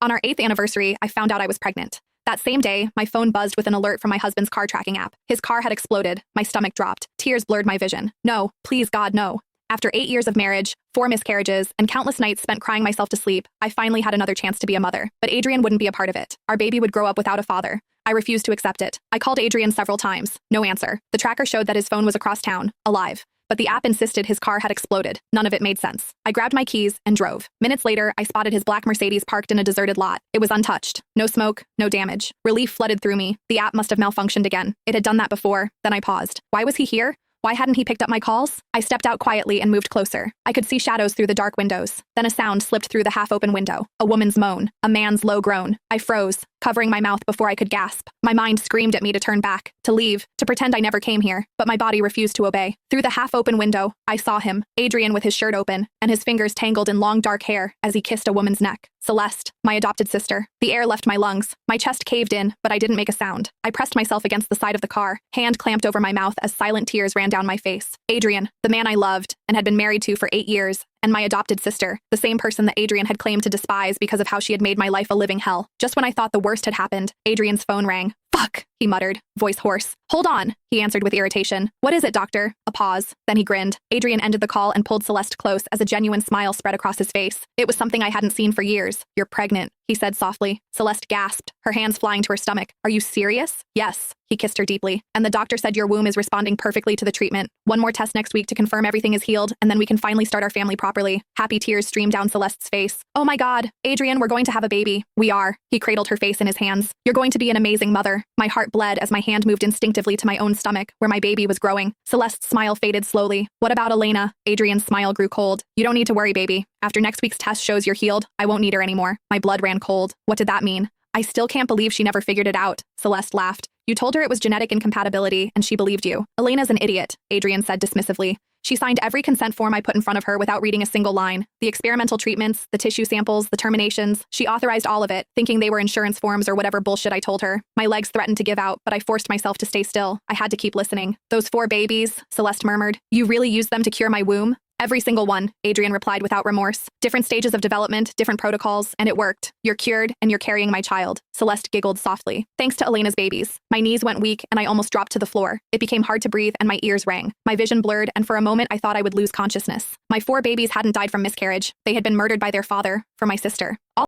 On our 8th anniversary, I found out I was pregnant. That same day, my phone buzzed with an alert from my husband's car tracking app. His car had exploded. My stomach dropped. Tears blurred my vision. No, please God, no. After 8 years of marriage, 4 miscarriages, and countless nights spent crying myself to sleep, I finally had another chance to be a mother. But Adrian wouldn't be a part of it. Our baby would grow up without a father. I refused to accept it. I called Adrian several times. No answer. The tracker showed that his phone was across town, alive. But the app insisted his car had exploded. None of it made sense. I grabbed my keys and drove. Minutes later, I spotted his black Mercedes parked in a deserted lot. It was untouched. No smoke, no damage. Relief flooded through me. The app must have malfunctioned again. It had done that before. Then I paused. Why was he here? Why hadn't he picked up my calls? I stepped out quietly and moved closer. I could see shadows through the dark windows. Then a sound slipped through the half-open window. A woman's moan. A man's low groan. I froze, covering my mouth before I could gasp. My mind screamed at me to turn back, to leave, to pretend I never came here. But my body refused to obey. Through the half-open window, I saw him, Adrian with his shirt open, and his fingers tangled in long dark hair as he kissed a woman's neck. Celeste, my adopted sister. The air left my lungs. My chest caved in, but I didn't make a sound. I pressed myself against the side of the car, hand clamped over my mouth as silent tears ran down my face. Adrian, the man I loved and had been married to for 8 years, and my adopted sister, the same person that Adrian had claimed to despise because of how she had made my life a living hell. Just when I thought the worst had happened, Adrian's phone rang. Fuck, he muttered, voice hoarse. Hold on, he answered with irritation. What is it, doctor? A pause. Then he grinned. Adrian ended the call and pulled Celeste close as a genuine smile spread across his face. It was something I hadn't seen for years. You're pregnant, he said softly. Celeste gasped, her hands flying to her stomach. Are you serious? Yes. He kissed her deeply. And the doctor said your womb is responding perfectly to the treatment. One more test next week to confirm everything is healed, and then we can finally start our family properly. Happy tears streamed down Celeste's face. Oh my God, Adrian, we're going to have a baby. We are. He cradled her face in his hands. You're going to be an amazing mother. My heart bled as my hand moved instinctively to my own stomach, where my baby was growing. Celeste's smile faded slowly. What about Elena? Adrian's smile grew cold. You don't need to worry, baby. After next week's test shows you're healed, I won't need her anymore. My blood ran cold. What did that mean? I still can't believe she never figured it out. Celeste laughed. You told her it was genetic incompatibility, and she believed you. Elena's an idiot, Adrian said dismissively. She signed every consent form I put in front of her without reading a single line. The experimental treatments, the tissue samples, the terminations. She authorized all of it, thinking they were insurance forms or whatever bullshit I told her. My legs threatened to give out, but I forced myself to stay still. I had to keep listening. Those 4 babies, Celeste murmured. You really used them to cure my womb? Every single one, Adrian replied without remorse. Different stages of development, different protocols, and it worked. You're cured, and you're carrying my child. Celeste giggled softly. Thanks to Elena's babies. My knees went weak, and I almost dropped to the floor. It became hard to breathe, and my ears rang. My vision blurred, and for a moment I thought I would lose consciousness. My 4 babies hadn't died from miscarriage. They had been murdered by their father, for my sister.